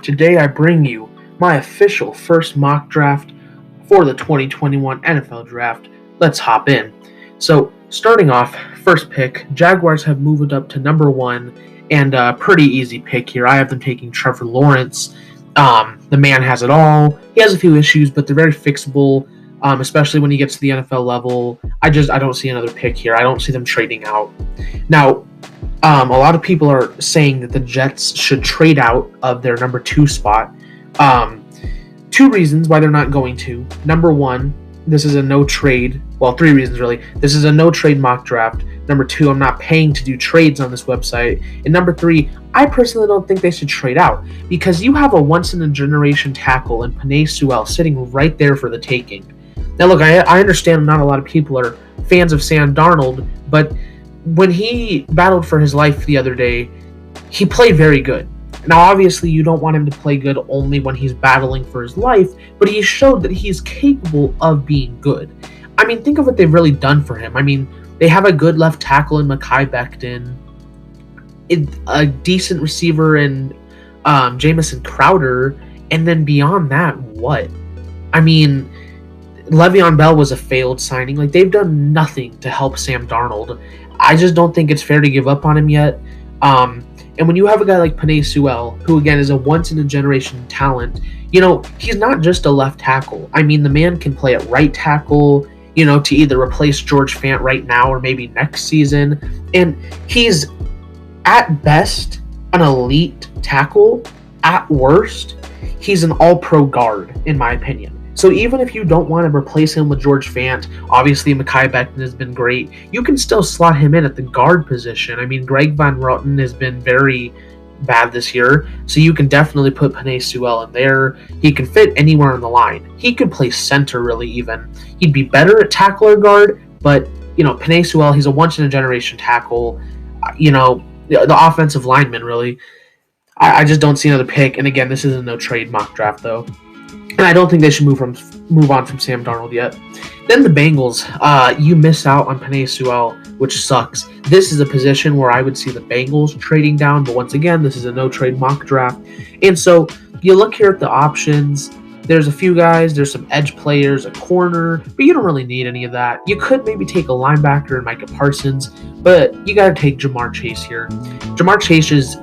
Today I bring you my official first mock draft for the 2021 NFL Draft. Let's hop in. So, starting off, first pick, Jaguars have moved up to number 1, and a pretty easy pick here. I have them taking Trevor Lawrence. The man has it all. He has a few issues, but they're very fixable, especially when he gets to the NFL level. I don't see another pick here. I don't see them trading out. Now, a lot of people are saying that the Jets should trade out of their number 2 spot. Two reasons why they're not going to. Number 1, this is a no trade. Well, 3 reasons really. This is a no trade mock draft. Number 2, I'm not paying to do trades on this website. And number 3, I personally don't think they should trade out because you have a once-in-a-generation tackle in Penei Sewell sitting right there for the taking. Now, look, I understand not a lot of people are fans of Sam Darnold, but when he battled for his life the other day, he played very good. Now, obviously, you don't want him to play good only when he's battling for his life, but he showed that he's capable of being good. I mean, think of what they've really done for him. I mean, they have a good left tackle in Mekhi Becton, a decent receiver in Jamison Crowder, and then beyond that, what? I mean, Le'Veon Bell was a failed signing. Like, they've done nothing to help Sam Darnold. I just don't think it's fair to give up on him yet. And when you have a guy like Penei Sewell, who again is a once-in-a-generation talent, he's not just a left tackle. I mean, the man can play at right tackle, to either replace George Fant right now or maybe next season. And he's, at best, an elite tackle. At worst, he's an all-pro guard, in my opinion. So even if you don't want to replace him with George Fant, obviously Mekhi Becton has been great, you can still slot him in at the guard position. I mean, Greg Van Roten has been very bad this year, so you can definitely put Penei Sewell in there. He can fit anywhere on the line. He could play center really even. He'd be better at tackle or guard, but, Penei Sewell, he's a once-in-a-generation tackle. The offensive lineman, really. I just don't see another pick, and again, this is a no-trade mock draft, though. And I don't think they should move on from Sam Darnold yet. Then the Bengals, you miss out on Penei Sewell, which sucks. This is a position where I would see the Bengals trading down, but once again, this is a no-trade mock draft. And so you look here at the options. There's a few guys. There's some edge players, a corner, but you don't really need any of that. You could maybe take a linebacker and Micah Parsons, but you got to take Jamar Chase here. Jamar Chase is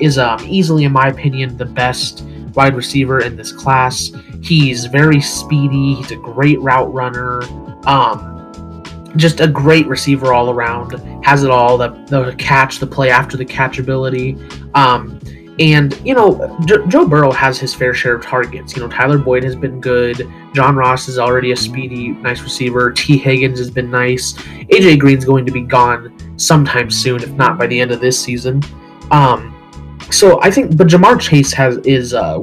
easily, in my opinion, the best wide receiver in this class. He's very speedy. He's a great route runner. Just a great receiver all around. Has it all. The catch, the play after the catch ability. Joe Burrow has his fair share of targets. Tyler Boyd has been good. John Ross is already a speedy, nice receiver. T. Higgins has been nice. AJ Green's going to be gone sometime soon, if not by the end of this season. So I think, but Jamar Chase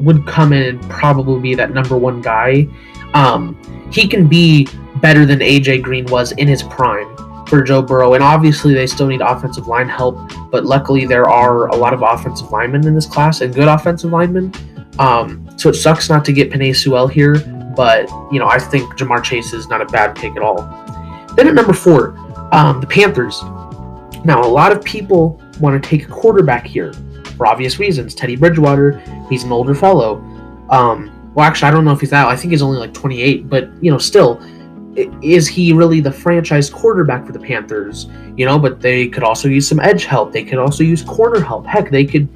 would come in and probably be that number 1 guy. He can be better than AJ Green was in his prime for Joe Burrow, and obviously they still need offensive line help. But luckily there are a lot of offensive linemen in this class and good offensive linemen. So it sucks not to get Penei Sewell here, but I think Jamar Chase is not a bad pick at all. Then at number 4, the Panthers. Now a lot of people want to take a quarterback here. For obvious reasons. Teddy Bridgewater, he's an older fellow. Well, actually, I don't know if he's that. I think he's only like 28, but, still, is he really the franchise quarterback for the Panthers? But they could also use some edge help. They could also use corner help. Heck, they could,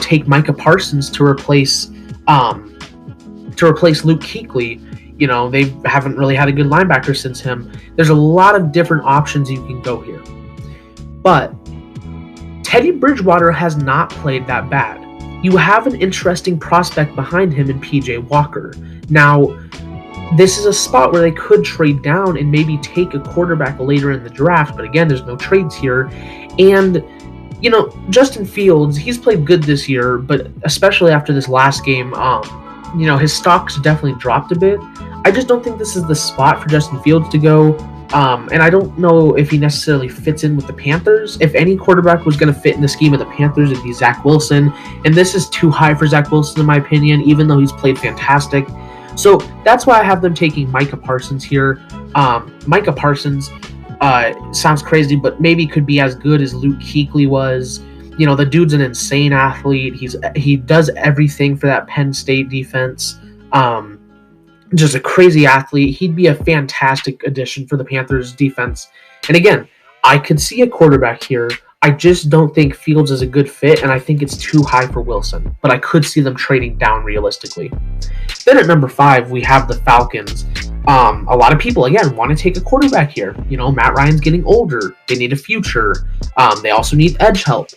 take Micah Parsons to replace Luke Kuechly. They haven't really had a good linebacker since him. There's a lot of different options you can go here. But Teddy Bridgewater has not played that bad. You have an interesting prospect behind him in PJ Walker. Now, this is a spot where they could trade down and maybe take a quarterback later in the draft, but again, there's no trades here. And, Justin Fields, he's played good this year, but especially after this last game, his stocks definitely dropped a bit. I just don't think this is the spot for Justin Fields to go. And I don't know if he necessarily fits in with the Panthers. If any quarterback was going to fit in the scheme of the Panthers, it'd be Zach Wilson. And this is too high for Zach Wilson, in my opinion, even though he's played fantastic. So that's why I have them taking Micah Parsons here. Micah Parsons sounds crazy, but maybe could be as good as Luke Kuechly was. The dude's an insane athlete. He does everything for that Penn State defense. Just a crazy athlete. He'd be a fantastic addition for the Panthers defense. And again, I could see a quarterback here. I just don't think Fields is a good fit, and I think it's too high for Wilson. But I could see them trading down realistically. Then at number 5, we have the Falcons. A lot of people, again, want to take a quarterback here. Matt Ryan's getting older. They need a future. They also need edge help.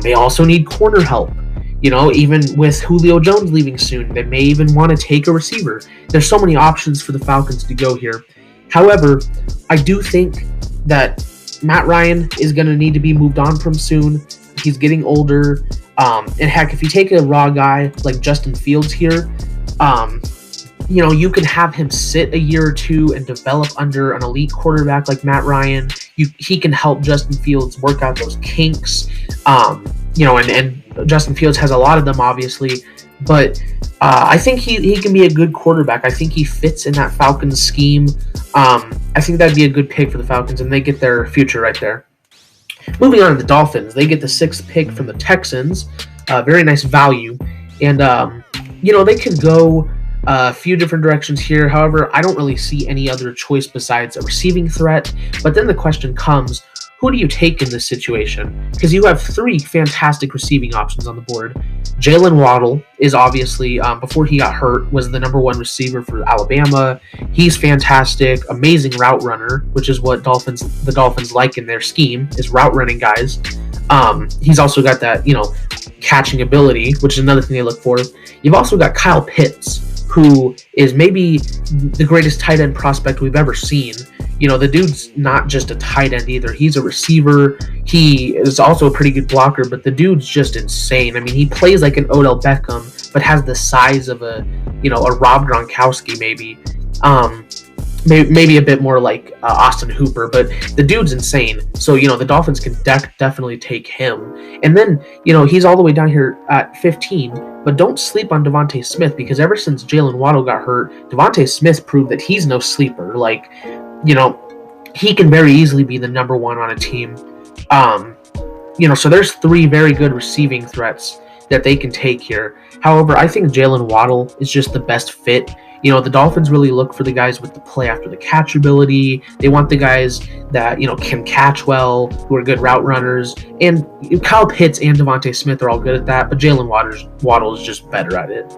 They also need corner help. Even with Julio Jones leaving soon, they may even want to take a receiver. There's so many options for the Falcons to go here. However, I do think that Matt Ryan is going to need to be moved on from soon. He's getting older. And heck, if you take a raw guy like Justin Fields here, you can have him sit a year or two and develop under an elite quarterback like Matt Ryan. He can help Justin Fields work out those kinks. And Justin Fields has a lot of them, obviously. But I think he can be a good quarterback. I think he fits in that Falcons scheme. I think that'd be a good pick for the Falcons, and they get their future right there. Moving on to the Dolphins, they get the 6th pick from the Texans. Very nice value. And, they could go a few different directions here. However, I don't really see any other choice besides a receiving threat. But then the question comes, who do you take in this situation? Because you have 3 fantastic receiving options on the board. Jaylen Waddle is obviously, before he got hurt, was the number 1 receiver for Alabama. He's fantastic, amazing route runner, which is what the Dolphins like in their scheme, is route running guys. He's also got that, catching ability, which is another thing they look for. You've also got Kyle Pitts, who is maybe the greatest tight end prospect we've ever seen. The dude's not just a tight end either. He's a receiver. He is also a pretty good blocker, but the dude's just insane. I mean, he plays like an Odell Beckham, but has the size of a Rob Gronkowski maybe. Maybe a bit more like Austin Hooper, but the dude's insane. So, the Dolphins can definitely take him. And then, he's all the way down here at 15, but don't sleep on Devonta Smith, because ever since Jaylen Waddle got hurt, Devonta Smith proved that he's no sleeper. He can very easily be the number 1 on a team. So there's 3 very good receiving threats that they can take here. However, I think Jaylen Waddle is just the best fit. The Dolphins really look for the guys with the play after the catch ability. They want the guys that, can catch well, who are good route runners. And Kyle Pitts and Devonta Smith are all good at that, but Jaylen Waddle is just better at it.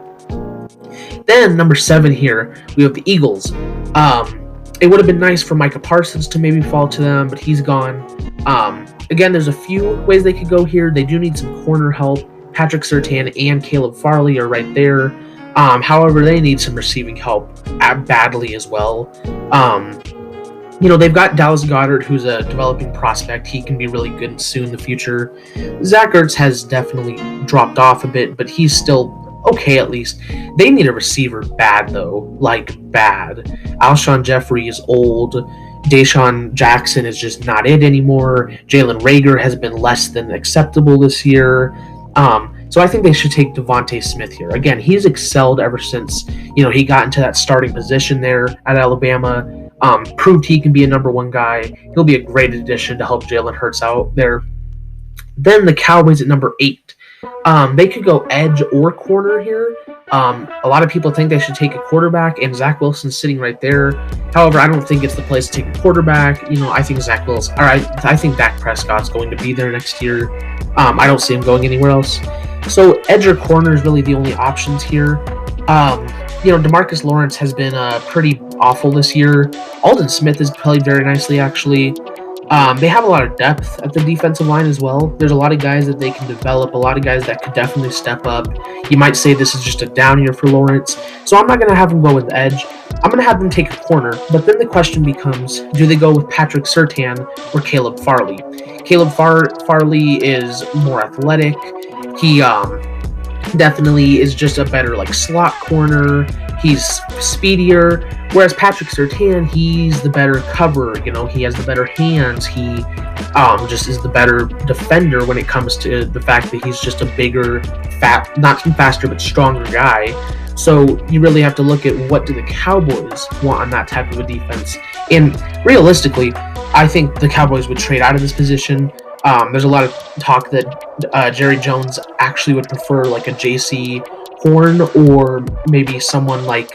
Then, number 7 here, we have the Eagles. It would have been nice for Micah Parsons to maybe fall to them, but he's gone. Again, there's a few ways they could go here. They do need some corner help. Patrick Surtain and Caleb Farley are right there. However, they need some receiving help badly as well. They've got Dallas Goedert, who's a developing prospect. He can be really good soon in the future. Zach Ertz has definitely dropped off a bit, but he's still okay at least. They need a receiver bad, though. Bad. Alshon Jeffrey is old. Deshaun Jackson is just not it anymore. Jalen Reagor has been less than acceptable this year. So I think they should take Devonta Smith here. Again, he's excelled ever since, he got into that starting position there at Alabama. Proved he can be a number 1 guy. He'll be a great addition to help Jalen Hurts out there. Then the Cowboys at number 8. They could go edge or corner here. A lot of people think they should take a quarterback, and Zach Wilson's sitting right there. However, I don't think it's the place to take a quarterback. I think I think Dak Prescott's going to be there next year. I don't see him going anywhere else. So edge or corner is really the only options here. DeMarcus Lawrence has been pretty awful this year. Aldon Smith has played very nicely, actually. They have a lot of depth at the defensive line as well. There's a lot of guys that they can develop, a lot of guys that could definitely step up. You might say this is just a down year for Lawrence, so I'm not going to have them go with edge. I'm going to have them take a corner, but then the question becomes, do they go with Patrick Surtain or Caleb Farley? Caleb Farley is more athletic. He definitely is just a better slot corner. He's speedier, whereas Patrick Surtain, he's the better cover. He has the better hands. He just is the better defender when it comes to the fact that he's just a bigger, not faster, but stronger guy. So you really have to look at what do the Cowboys want on that type of a defense. And realistically, I think the Cowboys would trade out of this position. There's a lot of talk that Jerry Jones actually would prefer like a J.C. Horn or maybe someone like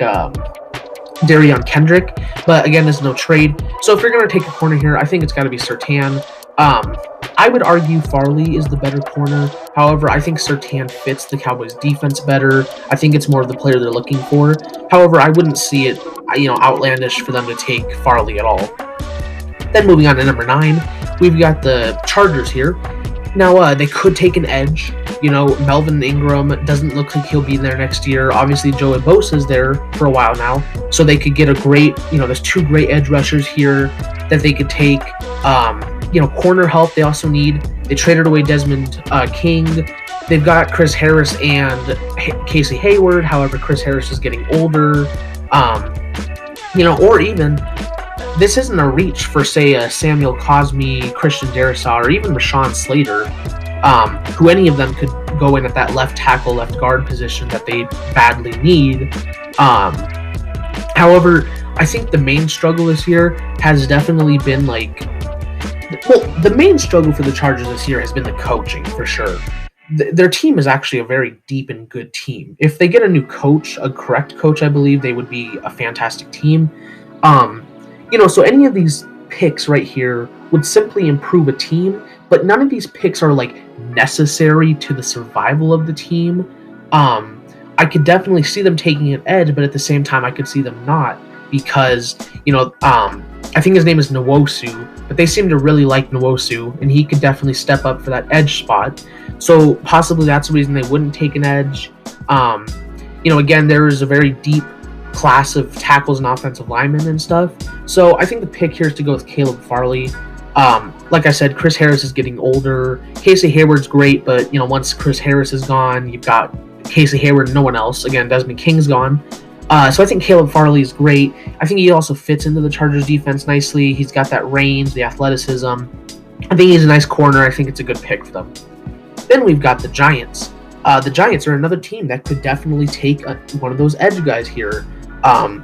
Derion Kendrick, but again, there's no trade. So if you're going to take a corner here, I think it's got to be Surtain. I would argue Farley is the better corner. However, I think Surtain fits the Cowboys defense better. I think it's more of the player they're looking for. However, I wouldn't see it, outlandish for them to take Farley at all. Then moving on to number 9, we've got the Chargers here. Now, they could take an edge. Melvin Ingram doesn't look like he'll be there next year. Obviously, Joey Bosa's there for a while now. So they could get a great, there's 2 great edge rushers here that they could take. Corner help they also need. They traded away Desmond King. They've got Chris Harris and Casey Hayward. However, Chris Harris is getting older. Or even, this isn't a reach for, say, a Samuel Cosmi, Christian Darrisaw, or even Rashawn Slater, who any of them could go in at that left tackle, left guard position that they badly need. However, I think the main struggle this year has definitely been the main struggle for the Chargers this year has been the coaching, for sure. Their team is actually a very deep and good team. If they get a new coach, a correct coach, I believe they would be a fantastic team. So any of these picks right here would simply improve a team, but none of these picks are necessary to the survival of the team. I could definitely see them taking an edge, but at the same time, I could see them not because, I think his name is Nwosu, but they seem to really like Nwosu, and he could definitely step up for that edge spot. So possibly that's the reason they wouldn't take an edge. Again, there is a very deep class of tackles and offensive linemen and stuff. So I think the pick here is to go with Caleb Farley. Like I said, Chris Harris is getting older. Casey Hayward's great, but once Chris Harris is gone, you've got Casey Hayward and no one else. Again, Desmond King's gone. So I think Caleb Farley is great. I think he also fits into the Chargers defense nicely. He's got that range, the athleticism. I think he's a nice corner. I think it's a good pick for them. Then we've got the Giants. The Giants are another team that could definitely take one of those edge guys here.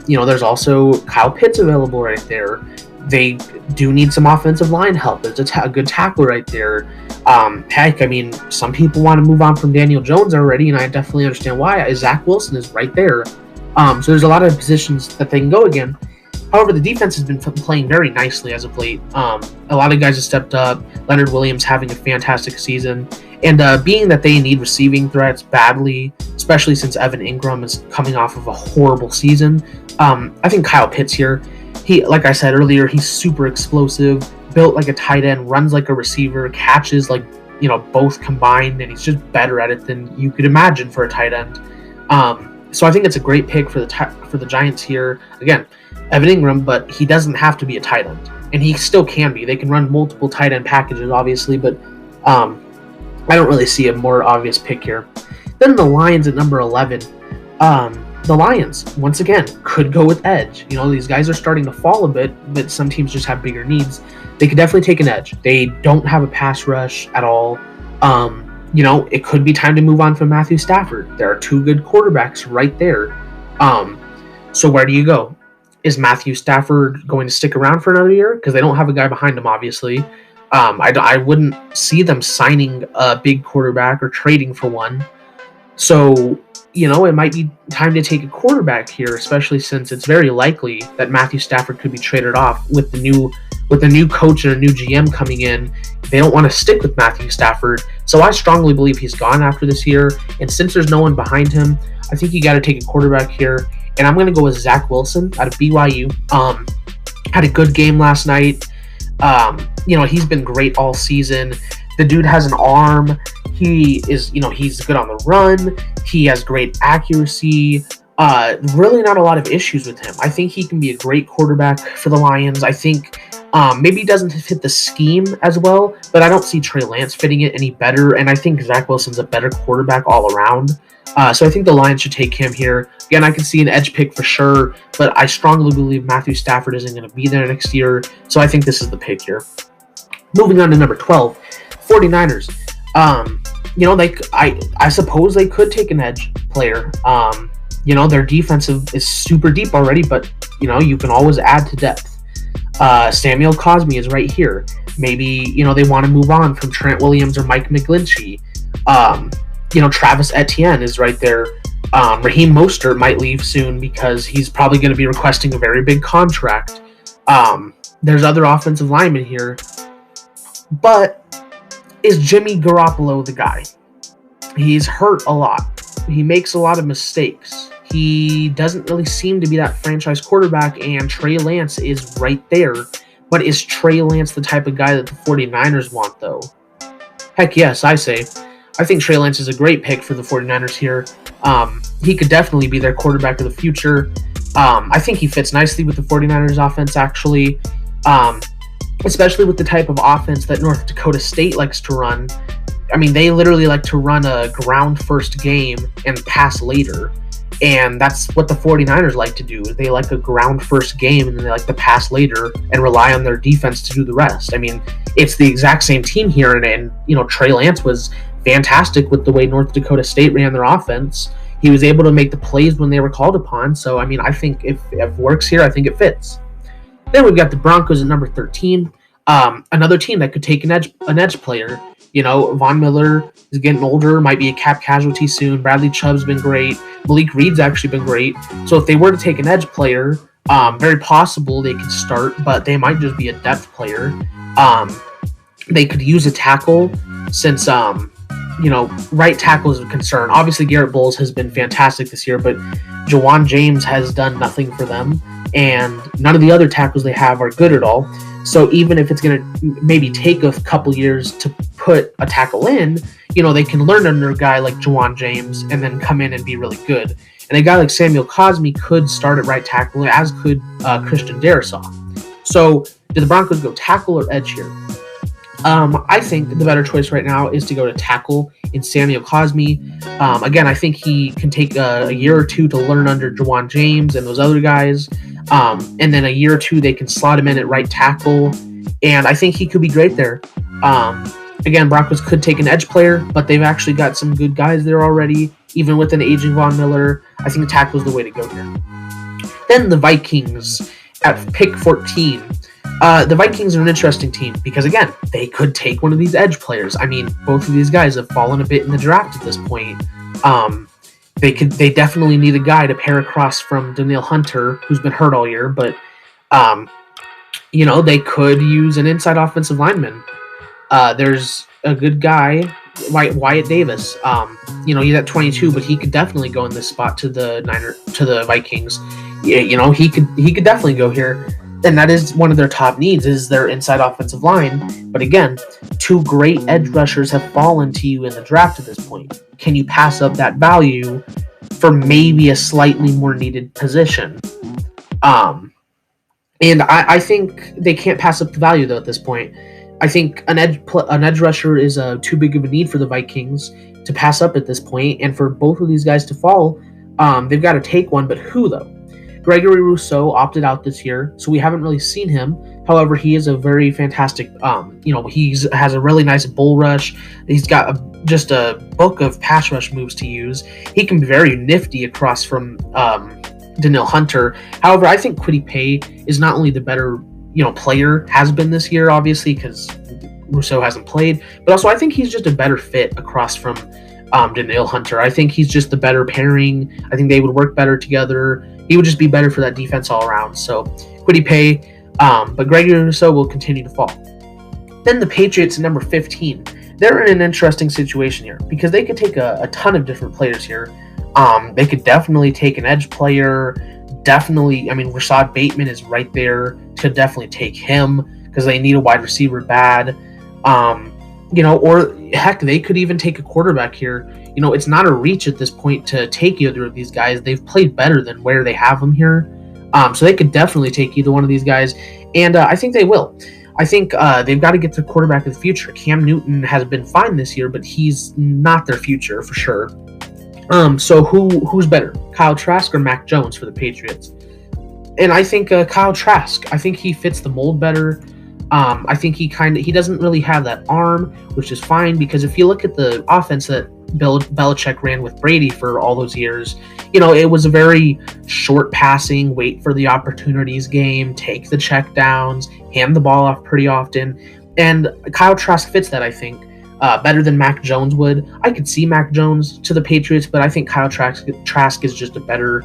There's also Kyle Pitts available right there. They do need some offensive line help. There's a good tackle right there. Some people want to move on from Daniel Jones already, and I definitely understand why. Zach Wilson is right there. So there's a lot of positions that they can go again. However, the defense has been playing very nicely as of late. A lot of guys have stepped up. Leonard Williams having a fantastic season. And being that they need receiving threats badly, especially since Evan Ingram is coming off of a horrible season, I think Kyle Pitts here, like I said earlier, he's super explosive, built like a tight end, runs like a receiver, catches both combined, and he's just better at it than you could imagine for a tight end. So I think it's a great pick for the Giants here. Again, Evan Ingram, but he doesn't have to be a tight end, and he still can be. They can run multiple tight end packages, obviously, but I don't really see a more obvious pick here. Then the Lions at number 11. The Lions, once again, could go with edge. These guys are starting to fall a bit, but some teams just have bigger needs. They could definitely take an edge. They don't have a pass rush at all. It could be time to move on from Matthew Stafford. There are 2 good quarterbacks right there. So where do you go? Is Matthew Stafford going to stick around for another year? Because they don't have a guy behind him, obviously. I wouldn't see them signing a big quarterback or trading for one. So, it might be time to take a quarterback here, especially since it's very likely that Matthew Stafford could be traded off with the new coach and a new GM coming in. They don't want to stick with Matthew Stafford. So I strongly believe he's gone after this year. And since there's no one behind him, I think you got to take a quarterback here. And I'm going to go with Zach Wilson out of BYU. Had a good game last night. He's been great all season. The dude has an arm. He is, he's good on the run. He has great accuracy. Really not a lot of issues with him. I think he can be a great quarterback for the Lions. I think maybe he doesn't fit the scheme as well, but I don't see Trey Lance fitting it any better, and I think Zach Wilson's a better quarterback all around. So I think the Lions should take him here. Again, I can see an edge pick for sure, but I strongly believe Matthew Stafford isn't going to be there next year, so I think this is the pick here. Moving on to number 12, 49ers. I suppose they could take an edge player. Their defensive is super deep already, but, you can always add to depth. Samuel Cosmi is right here. Maybe, they want to move on from Trent Williams or Mike McGlinchey. Travis Etienne is right there. Raheem Mostert might leave soon because he's probably going to be requesting a very big contract. There's other offensive linemen here. But is Jimmy Garoppolo the guy? He's hurt a lot. He makes a lot of mistakes. He doesn't really seem to be that franchise quarterback, and Trey Lance is right there. But is Trey Lance the type of guy that the 49ers want, though? Heck yes, I say. I think Trey Lance is a great pick for the 49ers here. He could definitely be their quarterback of the future. I think he fits nicely with the 49ers offense, actually. Especially with the type of offense that North Dakota State likes to run. I mean, they literally like to run a ground-first game and pass later. And that's what the 49ers like to do. They like a ground-first game, and then they like to pass later and rely on their defense to do the rest. I mean, it's the exact same team here, and Trey Lance was fantastic with the way North Dakota State ran their offense. He was able to make the plays when they were called upon. So, I mean, I think if it works here, I think it fits. Then we've got the Broncos at number 13. Another team that could take an edge player. Von Miller is getting older, might be a cap casualty soon. Bradley Chubb's been great. Malik Reed's actually been great. So if they were to take an edge player, very possible they could start, but they might just be a depth player. They could use a tackle since, right tackle is a concern. Obviously, Garrett Bowles has been fantastic this year, but Jawan James has done nothing for them, and none of the other tackles they have are good at all. So even if it's going to maybe take a couple years to put a tackle in, they can learn under a guy like Jawan James and then come in and be really good. And a guy like Samuel Cosmi could start at right tackle, as could Christian Darrisaw. So do the Broncos go tackle or edge here? I think the better choice right now is to go to tackle in Samuel Cosmi. Again, I think he can take a year or two to learn under Jawan James and those other guys. And then a year or two, they can slot him in at right tackle. And I think he could be great there. Again, Broncos could take an edge player, but they've actually got some good guys there already. Even with an aging Von Miller, I think tackle is the way to go here. Then the Vikings at pick 14. The Vikings are an interesting team because, again, they could take one of these edge players. I mean, both of these guys have fallen a bit in the draft at this point. They definitely need a guy to pair across from Danielle Hunter, who's been hurt all year, but they could use an inside offensive lineman. There's a good guy, Wyatt Davis. He's at 22, but he could definitely go in this spot to the Vikings. Yeah, he could definitely go here. And that is one of their top needs, is their inside offensive line. But again, two great edge rushers have fallen to you in the draft at this point. Can you pass up that value for maybe a slightly more needed position? And I think they can't pass up the value, though, at this point. I think an edge rusher is too big of a need for the Vikings to pass up at this point. And for both of these guys to fall, they've got to take one. But who, though? Gregory Rousseau opted out this year, so we haven't really seen him. However, he is a very fantastic, he has a really nice bull rush. He's got just a book of pass rush moves to use. He can be very nifty across from Danielle Hunter. However, I think Kwity Paye is not only the better, player, has been this year, obviously, because Rousseau hasn't played, but also I think he's just a better fit across from Danielle Hunter. I think he's just the better pairing. I think they would work better together. He would just be better for that defense all around. So, Kwity Paye, but Gregory Rousseau will continue to fall. Then the Patriots at number 15. They're in an interesting situation here because they could take a ton of different players here. They could definitely take an edge player. Rashad Bateman is right there. Could definitely take him because they need a wide receiver bad. Or heck, they could even take a quarterback here. It's not a reach at this point to take either of these guys. They've played better than where they have them here. So they could definitely take either one of these guys. And I think they will. I think they've got to get their quarterback of the future. Cam Newton has been fine this year, but he's not their future for sure. So who's better, Kyle Trask or Mac Jones for the Patriots? And I think Kyle Trask. I think he fits the mold better. I think he doesn't really have that arm, which is fine because if you look at the offense that Belichick ran with Brady for all those years. It was a very short passing, wait for the opportunities game, take the checkdowns, hand the ball off pretty often. And Kyle Trask fits that, I think, better than Mac Jones would. I could see Mac Jones to the Patriots, but I think Kyle Trask is just a better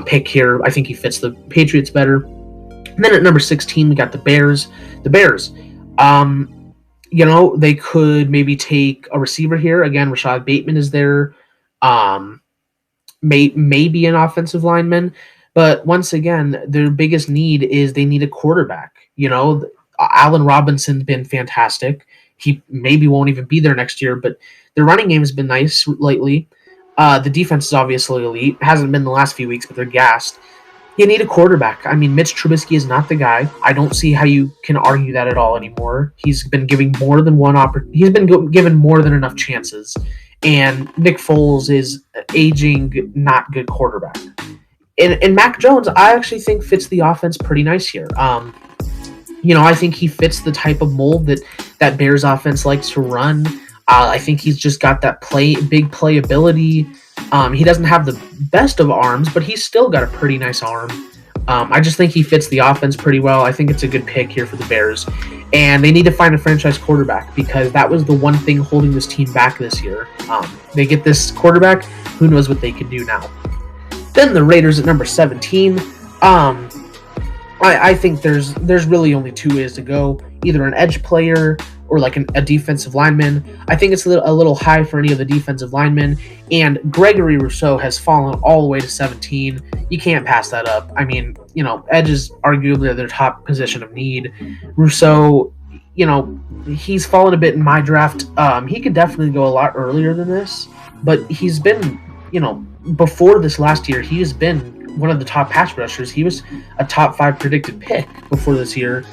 pick here. I think he fits the Patriots better. And then at number 16, we got the Bears. The Bears, they could maybe take a receiver here. Again, Rashad Bateman is there. Maybe an offensive lineman. But once again, their biggest need is they need a quarterback. Allen Robinson's been fantastic. He maybe won't even be there next year, but their running game has been nice lately. The defense is obviously elite. It hasn't been the last few weeks, but they're gassed. You need a quarterback. I mean, Mitch Trubisky is not the guy. I don't see how you can argue that at all anymore. He's been giving more than he's been given more than enough chances. And Nick Foles is aging, not good quarterback. And Mac Jones, I actually think fits the offense pretty nice here. I think he fits the type of mold that Bears offense likes to run. I think he's just got that big playability. He doesn't have the best of arms, but he's still got a pretty nice arm. I just think he fits the offense pretty well. I think it's a good pick here for the Bears. And they need to find a franchise quarterback because that was the one thing holding this team back this year. They get this quarterback, who knows what they can do now. Then the Raiders at number 17. I think there's really only two ways to go. Either an edge player or like a defensive lineman. I think it's a little high for any of the defensive linemen. And Gregory Rousseau has fallen all the way to 17. You can't pass that up. I mean, edge is arguably their top position of need. Rousseau, he's fallen a bit in my draft. He could definitely go a lot earlier than this, but he's been, before this last year, he has been one of the top pass rushers. He was a top 5 predicted pick before this year.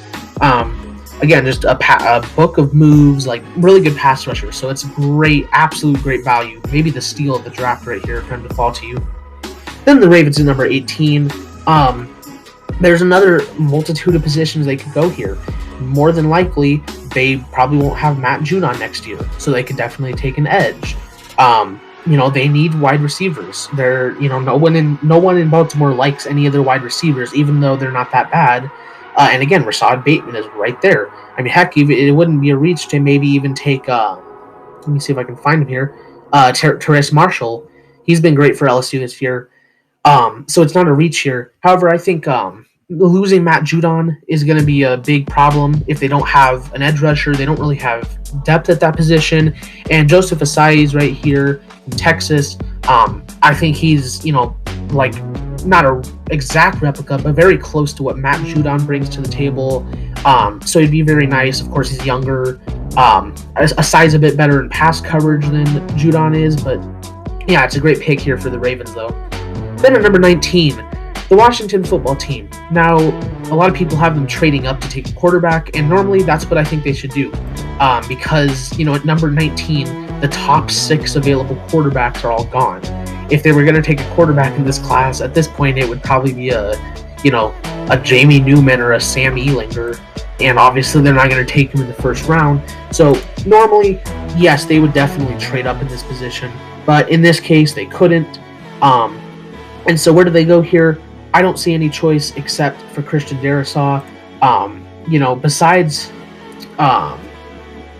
Again, just a book of moves, like really good pass rusher. So it's great, absolute great value. Maybe the steal of the draft right here for him to fall to you. Then the Ravens at number 18. There's another multitude of positions they could go here. More than likely, they probably won't have Matt Judon next year, so they could definitely take an edge. They need wide receivers. They're, no one in Baltimore likes any of their wide receivers, even though they're not that bad. And again, Rashad Bateman is right there. I mean, heck, it wouldn't be a reach to maybe even take, let me see if I can find him here, Terrace Marshall. He's been great for LSU this year. So it's not a reach here. However, I think losing Matt Judon is going to be a big problem if they don't have an edge rusher. They don't really have depth at that position. And Joseph Asai is right here in Texas. I think he's, not an exact replica, but very close to what Matt Judon brings to the table. So it'd be very nice. Of course, he's younger. Asai's a bit better in pass coverage than Judon is, but yeah, it's a great pick here for the Ravens, though. Then at number 19, the Washington football team. Now, a lot of people have them trading up to take a quarterback, and normally that's what I think they should do. Because, at number 19, the top 6 available quarterbacks are all gone. If they were going to take a quarterback in this class, at this point, it would probably be a Jamie Newman or a Sam Ehlinger, and obviously they're not going to take him in the first round. So normally, yes, they would definitely trade up in this position, but in this case, they couldn't. And so where do they go here? I don't see any choice except for Christian Darrisaw. Besides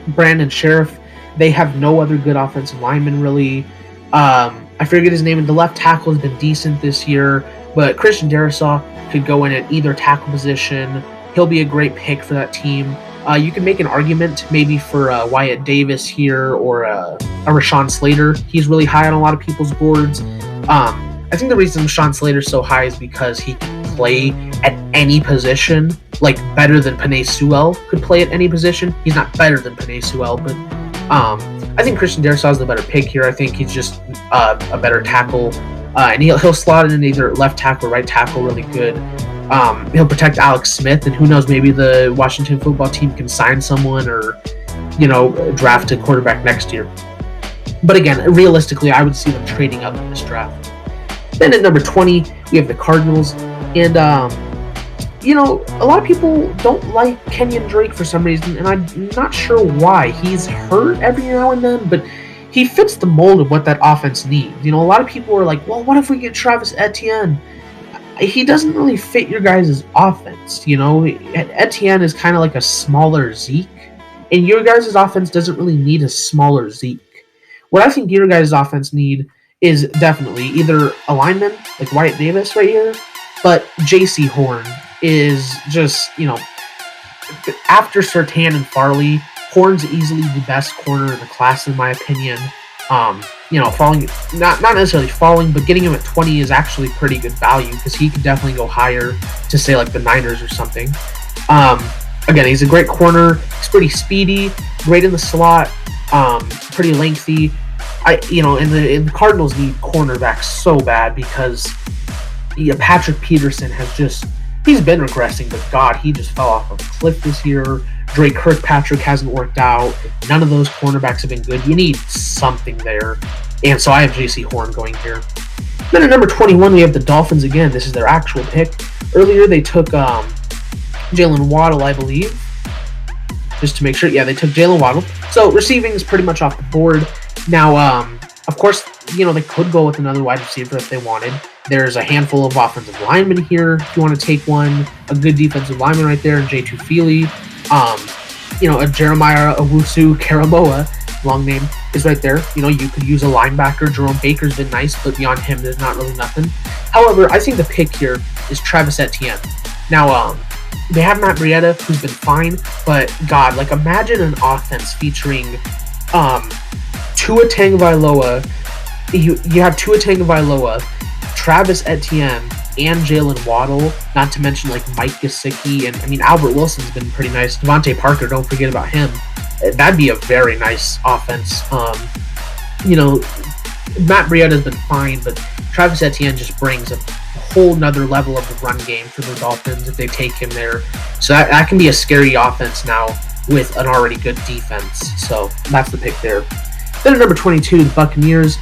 Brandon Sheriff, they have no other good offensive linemen, really. I forget his name. The left tackle has been decent this year, but Christian Darrisaw could go in at either tackle position. He'll be a great pick for that team. You can make an argument maybe for Wyatt Davis here or a Rashawn Slater. He's really high on a lot of people's boards. I think the reason Rashawn Slater's so high is because he can play at any position, like better than Penei Sewell could play at any position. He's not better than Penei Sewell, but I think Christian Darrisaw is the better pick here. I think he's just a better tackle, and he'll slot in either left tackle or right tackle really good. He'll protect Alex Smith, and who knows, maybe the Washington football team can sign someone or, draft a quarterback next year. But again, realistically, I would see them trading up in this draft. Then at number 20, we have the Cardinals. And, a lot of people don't like Kenyon Drake for some reason, and I'm not sure why. He's hurt every now and then, but he fits the mold of what that offense needs. A lot of people are like, well, what if we get Travis Etienne? He doesn't really fit your guys' offense. Etienne is kind of like a smaller Zeke, and your guys' offense doesn't really need a smaller Zeke. What I think your guys' offense need is definitely either a lineman like Wyatt Davis right here, but J.C. Horn is just, after Surtain and Farley, Horn's easily the best corner in the class in my opinion. Falling, not necessarily falling, but getting him at 20 is actually pretty good value because he could definitely go higher to say like the Niners or something. Again, he's a great corner. He's pretty speedy, great in the slot, pretty lengthy. And the Cardinals need cornerbacks so bad because Patrick Peterson he's been regressing, but God, he just fell off a cliff this year. Drake Kirkpatrick hasn't worked out. None of those cornerbacks have been good. You need something there. And so I have J.C. Horn going here. Then at number 21, we have the Dolphins again. This is their actual pick. Earlier, they took Jaylen Waddle, I believe. Just to make sure. Yeah, they took Jaylen Waddle. So receiving is pretty much off the board. Now, of course, they could go with another wide receiver if they wanted. There's a handful of offensive linemen here if you want to take one. A good defensive lineman right there, Jay Tufele. A Jeremiah Owusu Karamoa, long name, is right there. You could use a linebacker. Jerome Baker's been nice, but beyond him, there's not really nothing. However, I think the pick here is Travis Etienne. Now, they have Matt Breida, who's been fine, but God, imagine an offense featuring Tua Tagovailoa. You have Tua Tagovailoa, Travis Etienne, and Jaylen Waddle, not to mention Mike Gesicki, and Albert Wilson's been pretty nice. Devontae Parker, don't forget about him. That'd be a very nice offense. Matt Breida has been fine, but Travis Etienne just brings a whole nother level of the run game for the Dolphins if they take him there. So that can be a scary offense now with an already good defense. So that's the pick there. Then at number 22, the Buccaneers.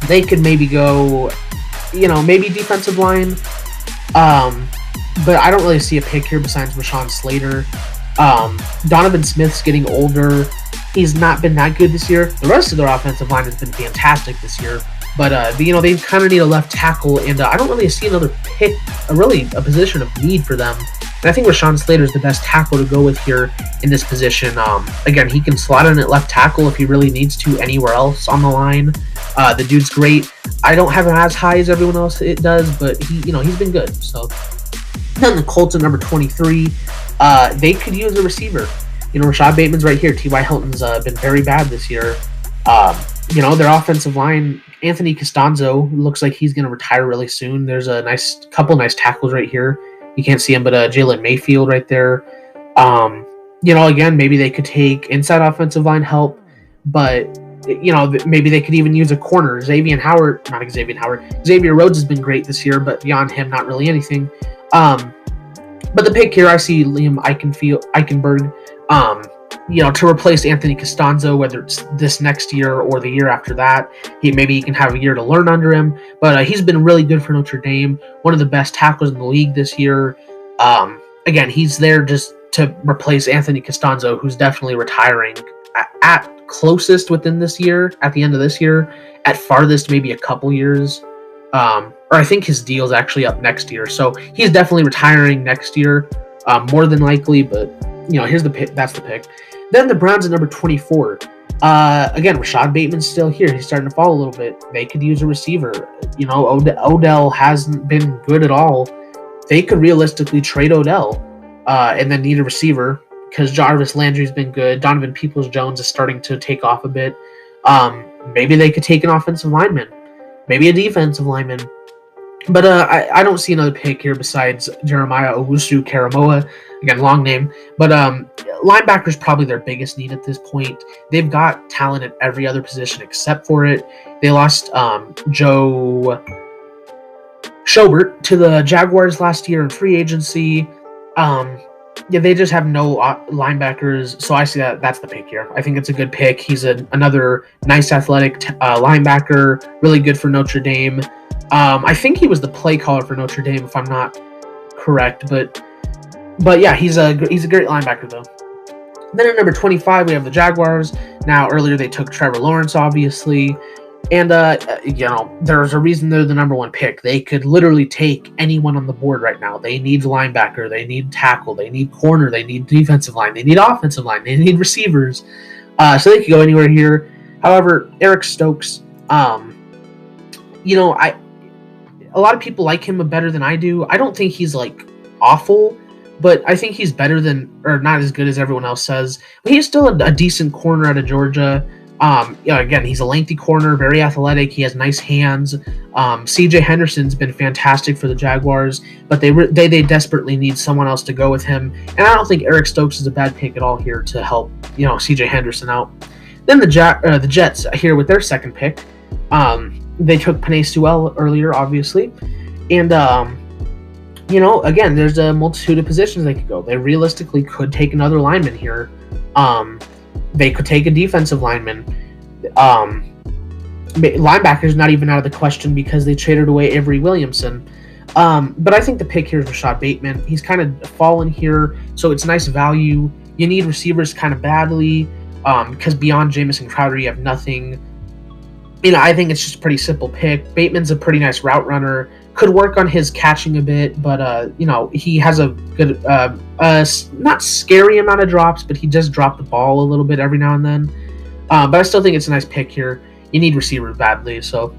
They could maybe go, maybe defensive line. But I don't really see a pick here besides Rashawn Slater. Donovan Smith's getting older. He's not been that good this year. The rest of their offensive line has been fantastic this year. But, they kind of need a left tackle, and I don't really see another pick, a position of need for them. And I think Rashawn Slater is the best tackle to go with here in this position. Again, he can slot in at left tackle if he really needs to anywhere else on the line. The dude's great. I don't have him as high as everyone else it does, but he's been good. So then the Colts at number 23, they could use a receiver. Rashad Bateman's right here. T.Y. Hilton's been very bad this year. Their offensive line, Anthony Costanzo, looks like he's going to retire really soon. There's a couple nice tackles right here. You can't see him, but Jalen Mayfield right there. Again, maybe they could take inside offensive line help, but maybe they could even use a corner. Xavier Rhodes has been great this year, but beyond him, not really anything. But the pick here, I see Liam Eichenberg, to replace Anthony Costanzo, whether it's this next year or the year after that. Maybe he can have a year to learn under him, but he's been really good for Notre Dame, one of the best tackles in the league this year. Again, he's there just to replace Anthony Costanzo, who's definitely retiring at closest within this year, at the end of this year, at farthest maybe a couple years. Or I think his deal's actually up next year, so he's definitely retiring next year, more than likely, but here's the pick. That's the pick. Then the Browns at number 24. Again, Rashad Bateman's still here. He's starting to fall a little bit. They could use a receiver. Odell hasn't been good at all. They could realistically trade Odell and then need a receiver because Jarvis Landry's been good. Donovan Peoples-Jones is starting to take off a bit. Maybe they could take an offensive lineman. Maybe a defensive lineman. But I don't see another pick here besides Jeremiah Owusu Karamoa. Again, long name. But linebacker is probably their biggest need at this point. They've got talent at every other position except for it. They lost Joe Schobert to the Jaguars last year in free agency. They just have no linebackers, so I see that's the pick here. I think it's a good pick. He's another nice athletic linebacker, really good for Notre Dame. I think he was the play caller for Notre Dame, if I'm not correct, but yeah, he's a great linebacker though. Then at number 25, we have the Jaguars. Now, earlier they took Trevor Lawrence, obviously. And, there's a reason they're the number one pick. They could literally take anyone on the board right now. They need linebacker. They need tackle. They need corner. They need defensive line. They need offensive line. They need receivers. So they could go anywhere here. However, Eric Stokes, a lot of people like him better than I do. I don't think he's, awful, but I think he's better than, or not as good as everyone else says. But he's still a decent corner out of Georgia. Again, he's a lengthy corner, very athletic. He has nice hands. CJ Henderson's been fantastic for the Jaguars, but they desperately need someone else to go with him. And I don't think Eric Stokes is a bad pick at all here to help, CJ Henderson out. Then the Jets here with their second pick. They took Penei Sewell earlier, obviously. And, again, there's a multitude of positions they could go. They realistically could take another lineman here. They could take a defensive lineman. Linebacker's not even out of the question because they traded away Avery Williamson. But I think the pick here is Rashad Bateman. He's kind of fallen here, so it's nice value. You need receivers kind of badly because beyond Jamison Crowder, you have nothing. I think it's just a pretty simple pick. Bateman's a pretty nice route runner. Could work on his catching a bit, but, he has a good, not scary amount of drops, but he does drop the ball a little bit every now and then. But I still think it's a nice pick here. You need receivers badly, so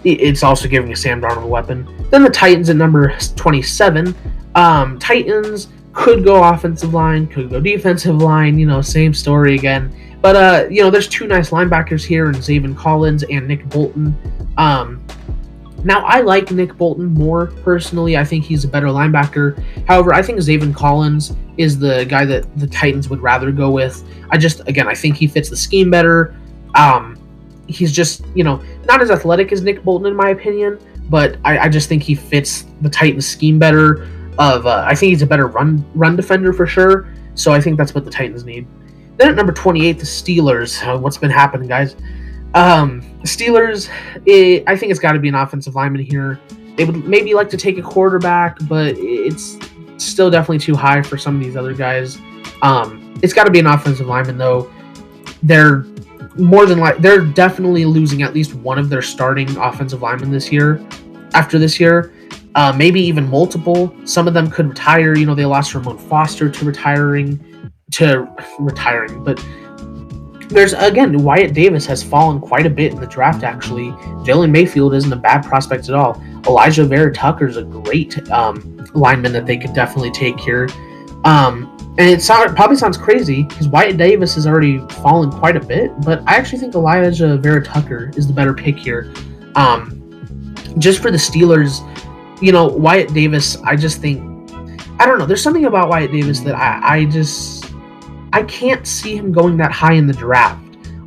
it's also giving a Sam Darnold a weapon. Then the Titans at number 27. Titans could go offensive line, could go defensive line, same story again. But, there's two nice linebackers here in Zaven Collins and Nick Bolton. Now, I like Nick Bolton more, personally. I think he's a better linebacker. However, I think Zaven Collins is the guy that the Titans would rather go with. I think he fits the scheme better. He's just, not as athletic as Nick Bolton, in my opinion, but I just think he fits the Titans scheme better. I think he's a better run defender for sure, so I think that's what the Titans need. Then at number 28, the Steelers. What's been happening, guys? Steelers, I think it's got to be an offensive lineman here. They would maybe like to take a quarterback, but it's still definitely too high for some of these other guys. It's got to be an offensive lineman, though. They're definitely losing at least one of their starting offensive linemen this year. After this year, maybe even multiple. Some of them could retire. They lost Ramon Foster to retiring, but there's, again, Wyatt Davis has fallen quite a bit in the draft, actually. Jalen Mayfield isn't a bad prospect at all. Elijah Vera-Tucker is a great lineman that they could definitely take here. And it probably sounds crazy because Wyatt Davis has already fallen quite a bit, but I actually think Elijah Vera-Tucker is the better pick here. Just for the Steelers, Wyatt Davis, I just think, I don't know, there's something about Wyatt Davis that I can't see him going that high in the draft.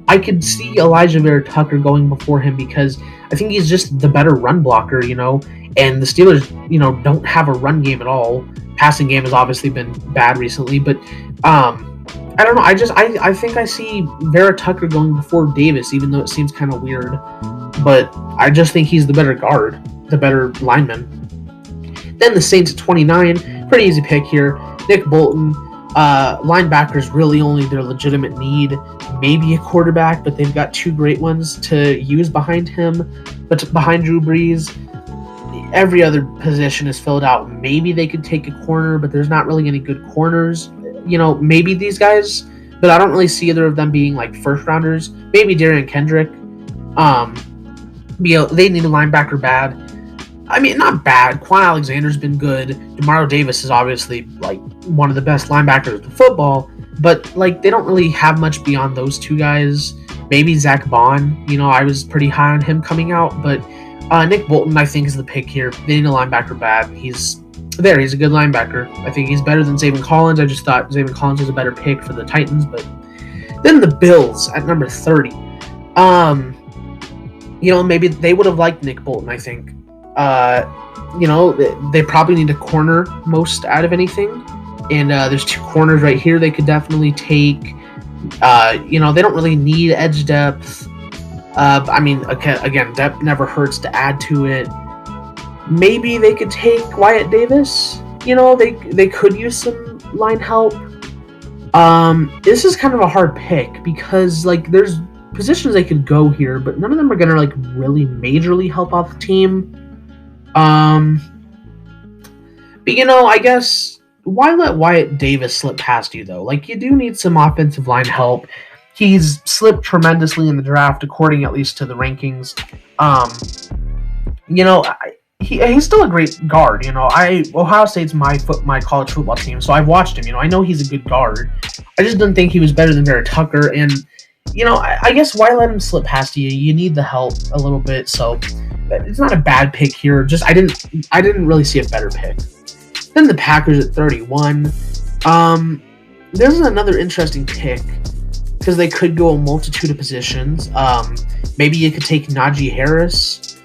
I could see Elijah Vera-Tucker going before him because I think he's just the better run blocker, and the Steelers, don't have a run game at all. Passing game has obviously been bad recently, but I don't know. I think I see Vera-Tucker going before Davis, even though it seems kind of weird. But I just think he's the better guard, the better lineman. Then the Saints at 29, pretty easy pick here. Nick Bolton. Linebackers really only their legitimate need. Maybe a quarterback, but they've got two great ones to use behind him. But behind Drew Brees, every other position is filled out. Maybe they could take a corner, but there's not really any good corners. Maybe these guys, but I don't really see either of them being first rounders. Maybe Derion Kendrick. They need a linebacker bad. I mean, not bad. Quan Alexander's been good. Jamar Davis is obviously one of the best linebackers in football, but they don't really have much beyond those two guys. Maybe Zach Bond. I was pretty high on him coming out, but Nick Bolton, I think, is the pick here. They need a linebacker bad. He's a good linebacker. I think he's better than Zaven Collins. I just thought Zaven Collins was a better pick for the Titans, but then the Bills at number 30. Maybe they would have liked Nick Bolton, I think. They probably need a corner most out of anything. And there's two corners right here they could definitely take. They don't really need edge depth. Again, depth never hurts to add to it. Maybe they could take Wyatt Davis. They could use some line help. This is kind of a hard pick because like there's positions they could go here, but none of them are gonna like really majorly help out the team. But I guess why let Wyatt Davis slip past you though? Like you do need some offensive line help. He's slipped tremendously in the draft, according at least to the rankings. He's still a great guard. Ohio State's my college football team, so I've watched him. I know he's a good guard. I just didn't think he was better than Vera-Tucker, and I guess why let him slip past you? You need the help a little bit, so it's not a bad pick here. Just I didn't really see a better pick. Then the Packers at 31. This is another interesting pick because they could go a multitude of positions. Maybe you could take Najee Harris.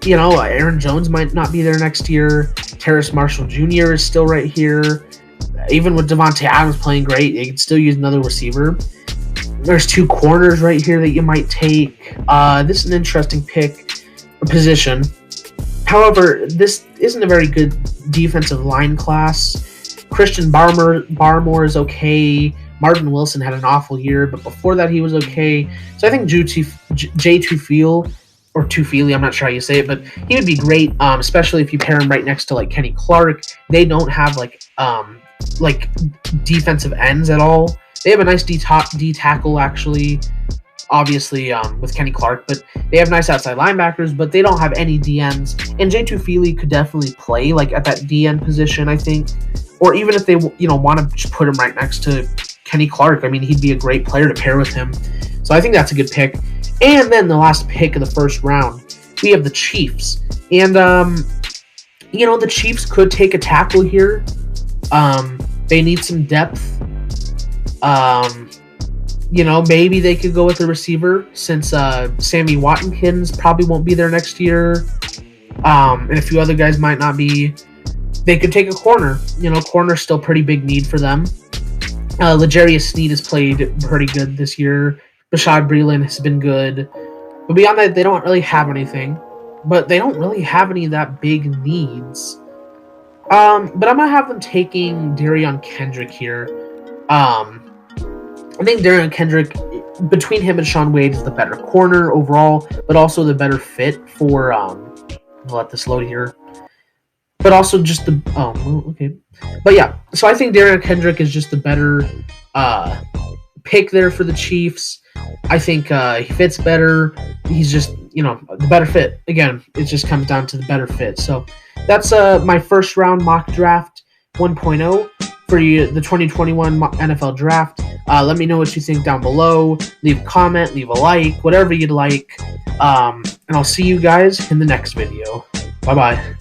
Aaron Jones might not be there next year. Terrace Marshall Jr. is still right here. Even with Devonta Adams playing great, you could still use another receiver. There's 2 corners right here that you might take. This is an interesting pick or position. However, this isn't a very good defensive line class. Christian Barmore is okay. Marvin Wilson had an awful year, but before that he was okay. So I think Jay Tufele, or Tufele, I'm not sure how you say it, but he would be great, especially if you pair him right next to like Kenny Clark. They don't have like defensive ends at all. They have a nice D tackle actually, obviously with Kenny Clark, but they have nice outside linebackers, but they don't have any DNs. And Jay Tufele could definitely play like at that DN position, I think, or even if they want to just put him right next to Kenny Clark. I mean, he'd be a great player to pair with him. So I think that's a good pick. And then the last pick of the first round, we have the Chiefs. And, the Chiefs could take a tackle here. They need some depth. Maybe they could go with a receiver since Sammy Watkins probably won't be there next year. And a few other guys might not be. They could take a corner. Corner's still pretty big need for them. L'Jarius Sneed has played pretty good this year. Rashad Breeland has been good. But beyond that, they don't really have anything. But they don't really have any of that big needs. But I'm going to have them taking Derion Kendrick here. I think Derion Kendrick, between him and Shaun Wade, is the better corner overall, but also the better fit for, I'll let this load here. But also just okay. But yeah, so I think Derion Kendrick is just the better pick there for the Chiefs. I think he fits better. He's just, the better fit. Again, it just comes down to the better fit. So that's my first round mock draft 1.0 for you, the 2021 NFL draft. Let me know what you think down below. Leave a comment, leave a like, whatever you'd like. And I'll see you guys in the next video. Bye-bye.